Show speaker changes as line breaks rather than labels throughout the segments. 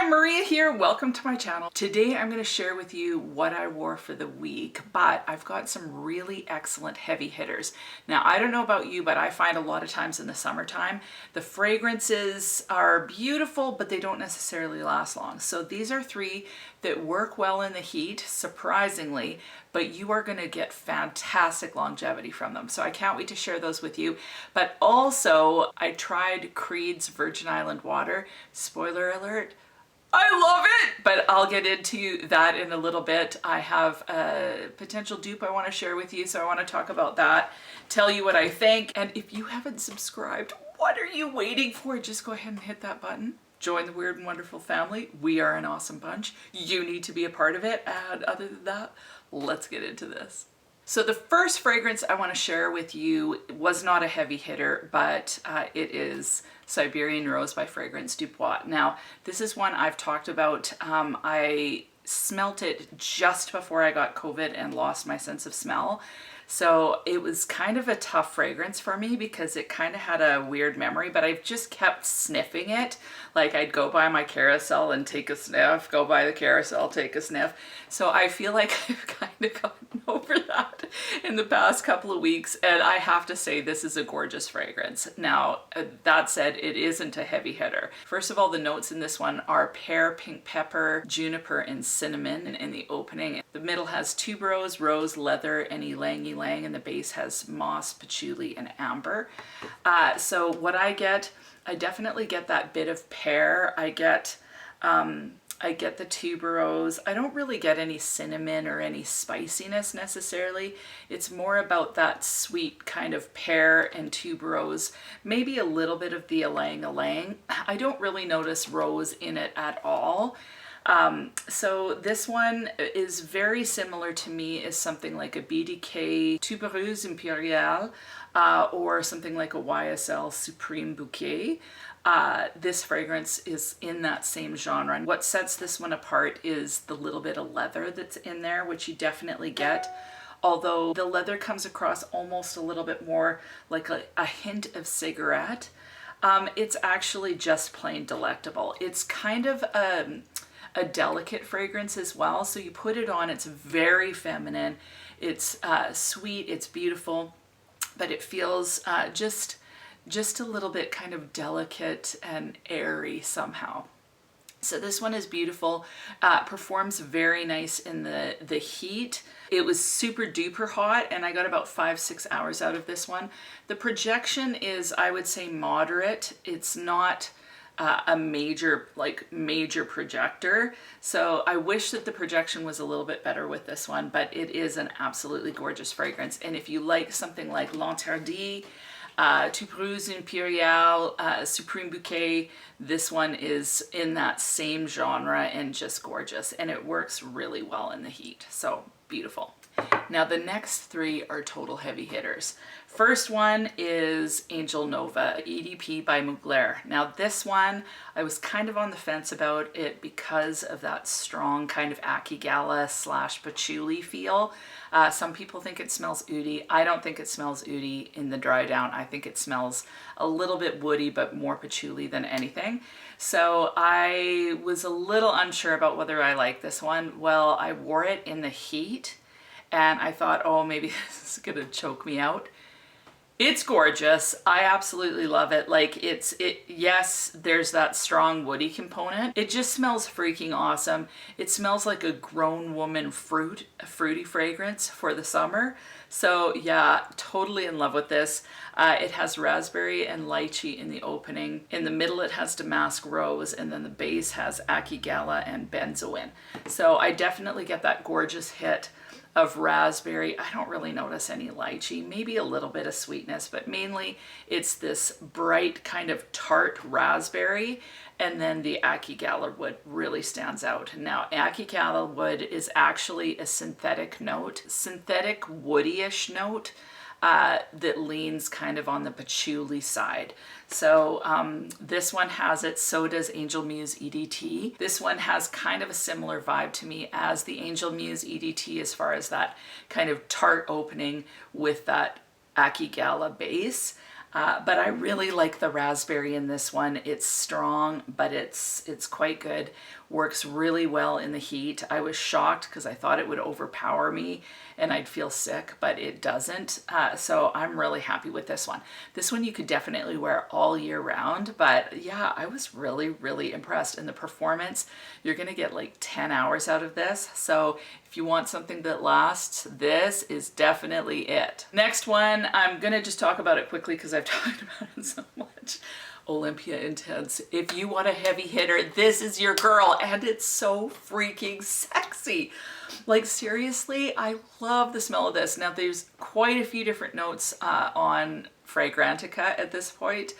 Maria here. Welcome to my channel. Today I'm going to share with you what I wore for the week, but I've got some really excellent heavy hitters. Now, I don't know about you, but I find a lot of times in the summertime, the fragrances are beautiful, but they don't necessarily last long. So these are three that work well in the heat, surprisingly, but you are going to get fantastic longevity from them. So I can't wait to share those with you. But also, I tried Creed's Virgin Island water. Spoiler alert, I love it, but I'll get into that in a little bit. I have a potential dupe I want to share with you, so I want to talk about that, tell you what I think. And if you haven't subscribed, what are you waiting for? Just go ahead and hit that button. Join the weird and wonderful family. We are an awesome bunch. You need to be a part of it. And other than that, let's get into this. So the first fragrance I want to share with you was not a heavy hitter, but it is Siberian Rose by Fragrance Dupe. Now, this is one I've talked about. I smelt it just before I got COVID and lost my sense of smell. So it was kind of a tough fragrance for me because it kind of had a weird memory, but I've just kept sniffing it. Like I'd go by my carousel and take a sniff, go by the carousel, take a sniff. So I feel like I've kind of gotten over that in the past couple of weeks. And I have to say, this is a gorgeous fragrance. Now, that said, it isn't a heavy hitter. First of all, the notes in this one are pear, pink pepper, juniper, and cinnamon in the opening. The middle has tuberose, rose, leather, and ylang ylang, and the base has moss, patchouli, and amber. So what I get, I definitely get that bit of pear. I get the tuberose. I don't really get any cinnamon or any spiciness necessarily. It's more about that sweet kind of pear and tuberose, maybe a little bit of the ylang ylang. I don't really notice rose in it at all. So this one is very similar to me as something like a BDK Tuberose Imperial or something like a YSL Supreme Bouquet. This fragrance is in that same genre. And what sets this one apart is the little bit of leather that's in there, which you definitely get. Although the leather comes across almost a little bit more like a hint of cigarette. It's actually just plain delectable. It's kind of a delicate fragrance as well. So you put it on, it's very feminine. It's sweet, it's beautiful, but it feels just a little bit kind of delicate and airy somehow. So this one is beautiful, performs very nice in the heat. It was super duper hot and I got about 5-6 hours out of this one. The projection is, I would say, moderate. It's not a major projector. So I wish that the projection was a little bit better with this one, but it is an absolutely gorgeous fragrance. And if you like something like L'Interdit, Tuberose Imperial, Supreme Bouquet, this one is in that same genre and just gorgeous. And it works really well in the heat. So beautiful. Now the next three are total heavy hitters. First one is Angel Nova EDP by Mugler. Now this one, I was kind of on the fence about it because of that strong kind of Ackee Gala / patchouli feel. Some people think it smells oudi. I don't think it smells oudi in the dry down. I think it smells a little bit woody, but more patchouli than anything. So I was a little unsure about whether I like this one. Well, I wore it in the heat and I thought, oh, maybe this is gonna choke me out. It's gorgeous. I absolutely love it. Like yes, there's that strong woody component. It just smells freaking awesome. It smells like a grown woman a fruity fragrance for the summer. So yeah, totally in love with this. It has raspberry and lychee in the opening. In the middle it has damask rose, and then the base has Ackee Gala and benzoin. So I definitely get that gorgeous hit of raspberry. I don't really notice any lychee, maybe a little bit of sweetness, but mainly it's this bright kind of tart raspberry, and then the Ackee Gala wood really stands out. Now, Ackee Gala wood is actually a synthetic note, synthetic woody-ish note that leans kind of on the patchouli side. So this one has it, so does Angel Muse EDT. This one has kind of a similar vibe to me as the Angel Muse EDT as far as that kind of tart opening with that Ackee Gala base. But I really like the raspberry in this one. It's strong, but it's quite good. Works really well in the heat. I was shocked because I thought it would overpower me and I'd feel sick, but it doesn't. So I'm really happy with this one. This one you could definitely wear all year round, but yeah, I was really, really impressed. And the performance, you're gonna get like 10 hours out of this. So if you want something that lasts, this is definitely it. Next one, I'm gonna just talk about it quickly because I've talked about it so much. Olympea Intense. If you want a heavy hitter, this is your girl, and it's so freaking sexy. Like seriously, I love the smell of this. Now there's quite a few different notes on Fragrantica at this point,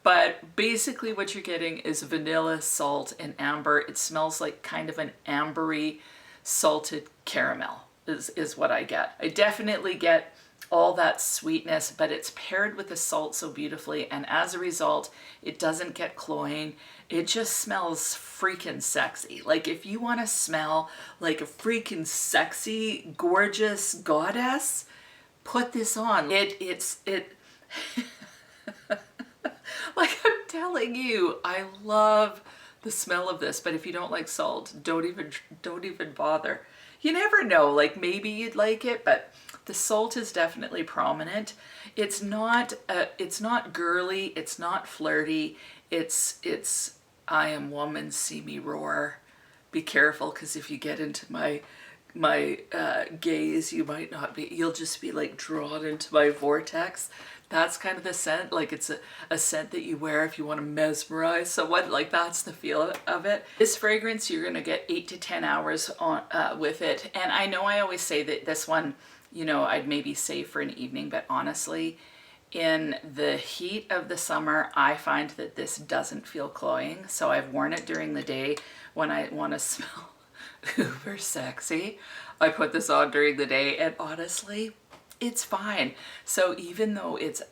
but basically what you're getting is vanilla, salt, and amber. It smells like kind of an ambery salted caramel is what I get. I definitely get all that sweetness, but it's paired with the salt so beautifully, and as a result, it doesn't get cloying. It just smells freaking sexy. Like if you want to smell like a freaking sexy, gorgeous goddess, put this on. It's like I'm telling you, I love the smell of this, but if you don't like salt, don't even bother. You never know, like maybe you'd like it, but the salt is definitely prominent. It's not girly, it's not flirty. It's I am woman, see me roar. Be careful, because if you get into my gaze, you'll just be like drawn into my vortex. That's kind of the scent. Like it's a scent that you wear if you want to mesmerize someone. Like that's the feel of it. This fragrance, you're gonna get 8 to 10 hours on with it. And I know I always say that this one, you know, I'd maybe save for an evening, but honestly, in the heat of the summer, I find that this doesn't feel cloying. So I've worn it during the day when I want to smell uber sexy. I put this on during the day, and honestly, it's fine. So even though it's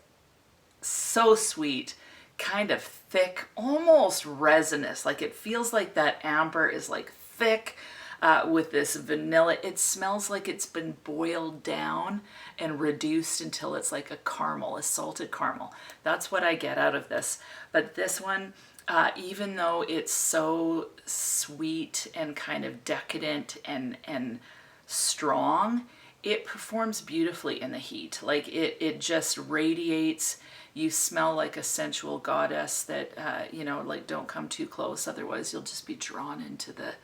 so sweet, kind of thick, almost resinous, like it feels like that amber is like thick with this vanilla, it smells like it's been boiled down and reduced until it's like a caramel, a salted caramel. That's what I get out of this. But this one, even though it's so sweet and kind of decadent and strong, it performs beautifully in the heat. Like it just radiates. You smell like a sensual goddess that, you know, like don't come too close. Otherwise you'll just be drawn into the,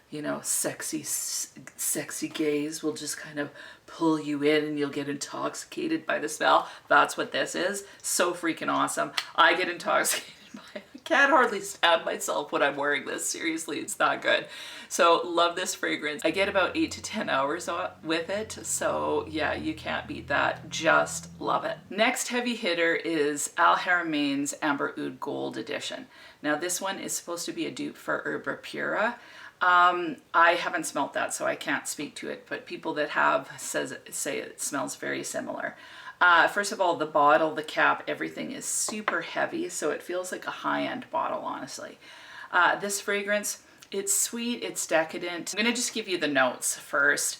you know, sexy gaze will just kind of pull you in and you'll get intoxicated by the smell. That's what this is. So freaking awesome. I get intoxicated by it. I can't hardly stand myself when I'm wearing this. Seriously, it's that good. So love this fragrance. I get about 8 to 10 hours with it. So yeah, you can't beat that. Just love it. Next heavy hitter is Al Haramain's Amber Oud Gold edition. Now this one is supposed to be a dupe for Herba Pura. I haven't smelt that, so I can't speak to it, but people that have say it smells very similar. First of all, the bottle, the cap, everything is super heavy, so it feels like a high-end bottle, honestly. This fragrance, it's sweet, it's decadent. I'm gonna just give you the notes first.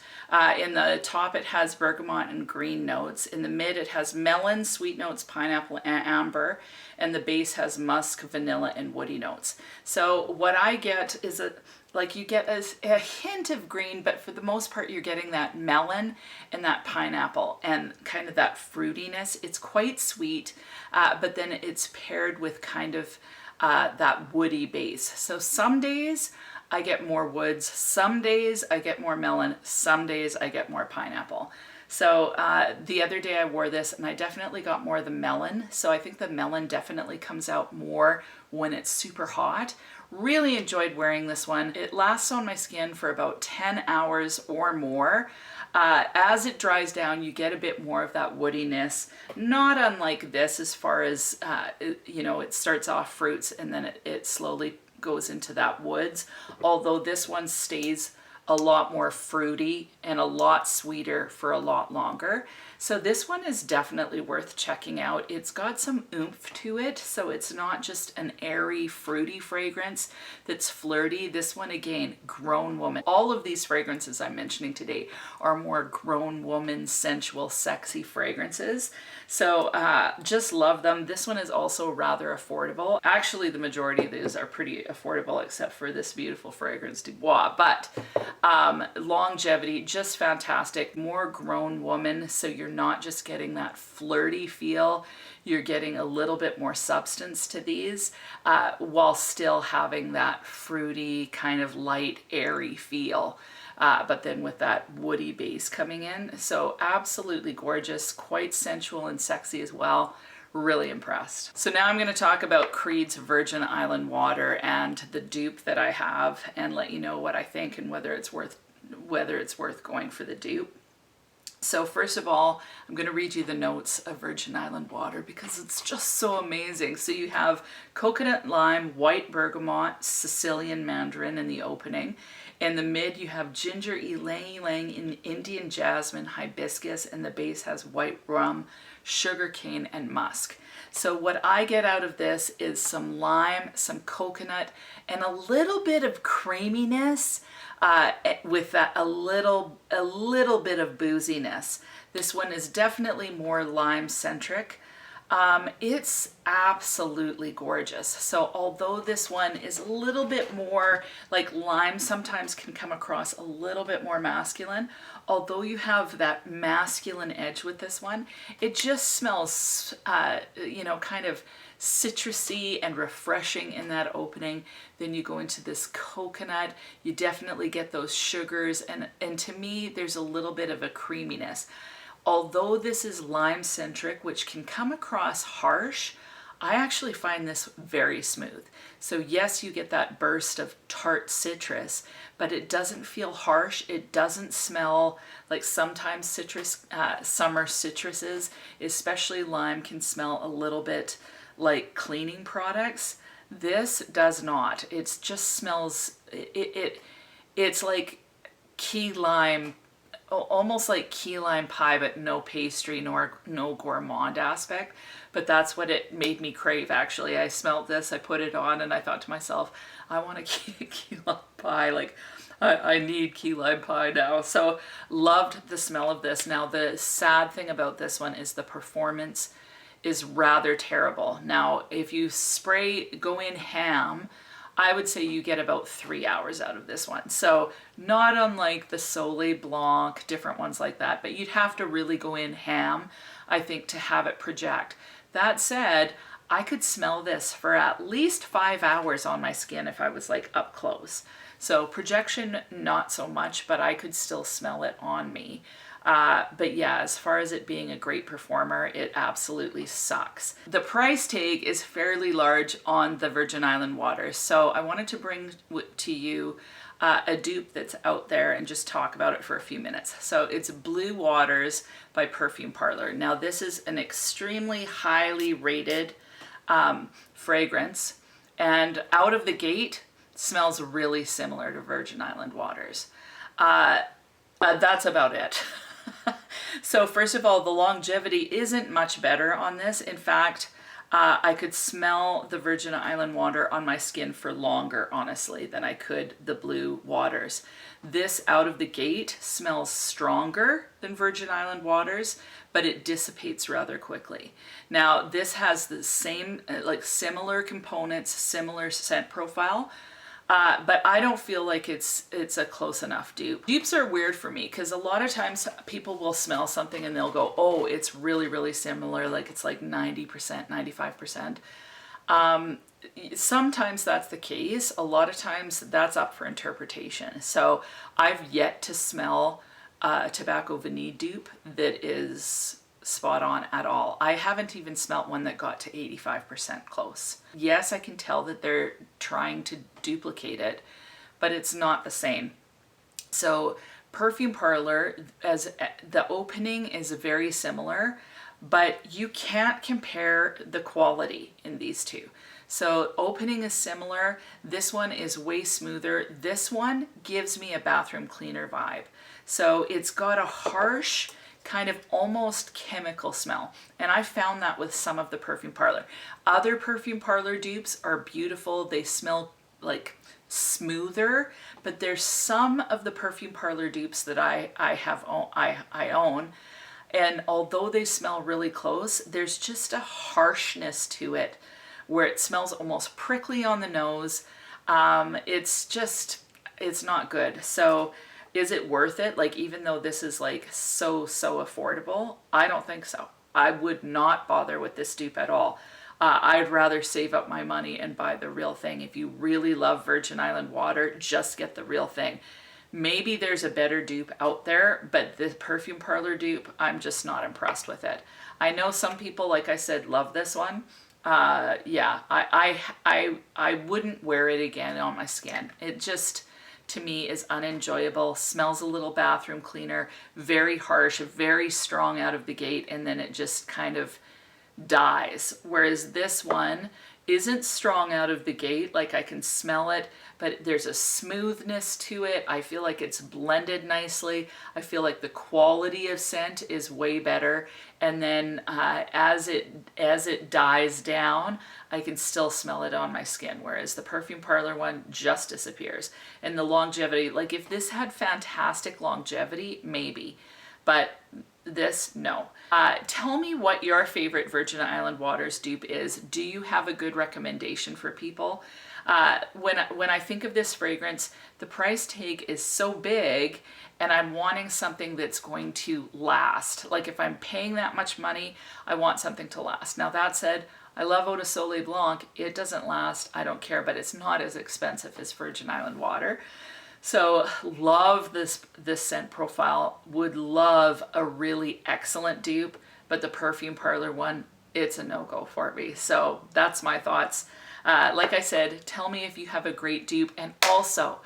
In the top, it has bergamot and green notes. In the mid, it has melon, sweet notes, pineapple, and amber. And the base has musk, vanilla, and woody notes. So what I get is you get a hint of green, but for the most part, you're getting that melon and that pineapple and kind of that fruitiness. It's quite sweet, but then it's paired with kind of that woody base. So some days I get more woods, some days I get more melon, some days I get more pineapple. So the other day I wore this and I definitely got more of the melon. So I think the melon definitely comes out more when it's super hot. Really enjoyed wearing this one. It lasts on my skin for about 10 hours or more. As it dries down, you get a bit more of that woodiness, not unlike this as far as, you know, it starts off fruits and then it slowly goes into that woods. Although this one stays a lot more fruity and a lot sweeter for a lot longer. So this one is definitely worth checking out. It's got some oomph to it, so it's not just an airy, fruity fragrance that's flirty. This one, again, grown woman. All of these fragrances I'm mentioning today are more grown woman, sensual, sexy fragrances. So just love them. This one is also rather affordable. Actually, the majority of these are pretty affordable, except for this beautiful fragrance, Dupe. But longevity, just fantastic. More grown woman, so you're not just getting that flirty feel. You're getting a little bit more substance to these while still having that fruity, kind of light, airy feel. But then with that woody base coming in. So absolutely gorgeous, quite sensual and sexy as well. Really impressed. So now I'm going to talk about Creed's Virgin Island Water and the dupe that I have, and let you know what I think and whether it's worth going for the dupe. So first of all, I'm going to read you the notes of Virgin Island Water because it's just so amazing. So you have coconut lime, white bergamot, Sicilian mandarin in the opening. In the mid, you have ginger ylang ylang in Indian jasmine, hibiscus, and the base has white rum, sugarcane, and musk. So what I get out of this is some lime, some coconut, and a little bit of creaminess with that a little bit of booziness. This one is definitely more lime centric. It's absolutely gorgeous. So although this one is a little bit more like lime, sometimes can come across a little bit more masculine. Although you have that masculine edge with this one, it just smells, you know, kind of citrusy and refreshing in that opening. Then you go into this coconut, you definitely get those sugars, and to me, there's a little bit of a creaminess. Although this is lime centric, which can come across harsh, I actually find this very smooth. So yes, you get that burst of tart citrus, but it doesn't feel harsh. It doesn't smell like sometimes summer citruses, especially lime, can smell a little bit like cleaning products. This does not. It just smells, it's like key lime, almost like key lime pie, but no pastry nor no gourmand aspect. But that's what it made me crave, actually. I smelled this, I put it on, and I thought to myself, I want a key lime pie. Like, I need key lime pie now. So loved the smell of this. Now, the sad thing about this one is the performance is rather terrible. Now, if you go in ham, I would say you get about 3 hours out of this one. So not unlike the Soleil Blanc, different ones like that, but you'd have to really go in ham, I think, to have it project. That said, I could smell this for at least 5 hours on my skin if I was like up close. So projection, not so much, but I could still smell it on me. But yeah, as far as it being a great performer, it absolutely sucks. The price tag is fairly large on the Virgin Island Water, so I wanted to bring to you a dupe that's out there and just talk about it for a few minutes. So it's Blue Waters by Perfume Parlor. Now this is an extremely highly rated fragrance, and out of the gate smells really similar to Virgin Island Waters. That's about it. So first of all, the longevity isn't much better on this. In fact, I could smell the Virgin Island Water on my skin for longer, honestly, than I could the Blue Waters. This out of the gate smells stronger than Virgin Island Waters, but it dissipates rather quickly. Now, this has the same, like similar components, similar scent profile, but I don't feel like it's a close enough dupe. Dupes are weird for me because a lot of times people will smell something and they'll go, oh, it's really, really similar, like it's like 90%, 95%. Sometimes that's the case. A lot of times that's up for interpretation. So I've yet to smell a Tobacco Vanille dupe that is spot on at all. I haven't even smelt one that got to 85% close. Yes, I can tell that they're trying to duplicate it, but it's not the same. So Perfume Parlor, as the opening is very similar, but you can't compare the quality in these two. So opening is similar. This one is way smoother. This one gives me a bathroom cleaner vibe. So it's got a harsh, kind of almost chemical smell. And I found that with some of the Perfume Parlor. Other Perfume Parlor dupes are beautiful. They smell like smoother, but there's some of the Perfume Parlor dupes that I own, and although they smell really close, there's just a harshness to it where it smells almost prickly on the nose. It's not good. So is it worth it? Like, even though this is like so affordable, I don't think so. I would not bother with this dupe at all. I'd rather save up my money and buy the real thing. If you really love Virgin Island water, just get the real thing. Maybe there's a better dupe out there, but the Perfume Parlor dupe, I'm just not impressed with it. I know some people, like I said, love this one. Yeah, I wouldn't wear it again on my skin. It just, to me, is unenjoyable. Smells a little bathroom cleaner, very harsh, very strong out of the gate, and then it just kind of dies. Whereas this one isn't strong out of the gate, like I can smell it, but there's a smoothness to it. I feel like it's blended nicely. I feel like the quality of scent is way better. And then as it dies down, I can still smell it on my skin, whereas the Perfume Parlor one just disappears. And the longevity, like if this had fantastic longevity, maybe, but this, no. Tell me what your favorite Virgin Island Waters dupe is. Do you have a good recommendation for people? When I think of this fragrance, the price tag is so big, and I'm wanting something that's going to last. Like if I'm paying that much money, I want something to last. Now that said, I love Eau de Soleil Blanc. It doesn't last, I don't care, but it's not as expensive as Virgin Island water. So love this scent profile, would love a really excellent dupe, but the Perfume Parlor one, it's a no-go for me. So that's my thoughts. Like I said, tell me if you have a great dupe, and also,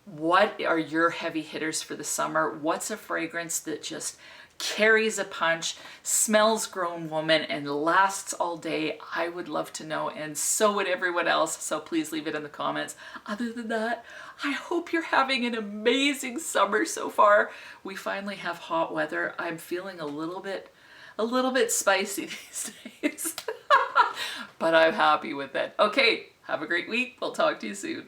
what are your heavy hitters for the summer? What's a fragrance that just carries a punch, smells grown woman, and lasts all day? I would love to know, and so would everyone else, so please leave it in the comments. Other than that, I hope you're having an amazing summer so far. We finally have hot weather. I'm feeling a little bit spicy these days, but I'm happy with it. Okay, have a great week. We'll talk to you soon.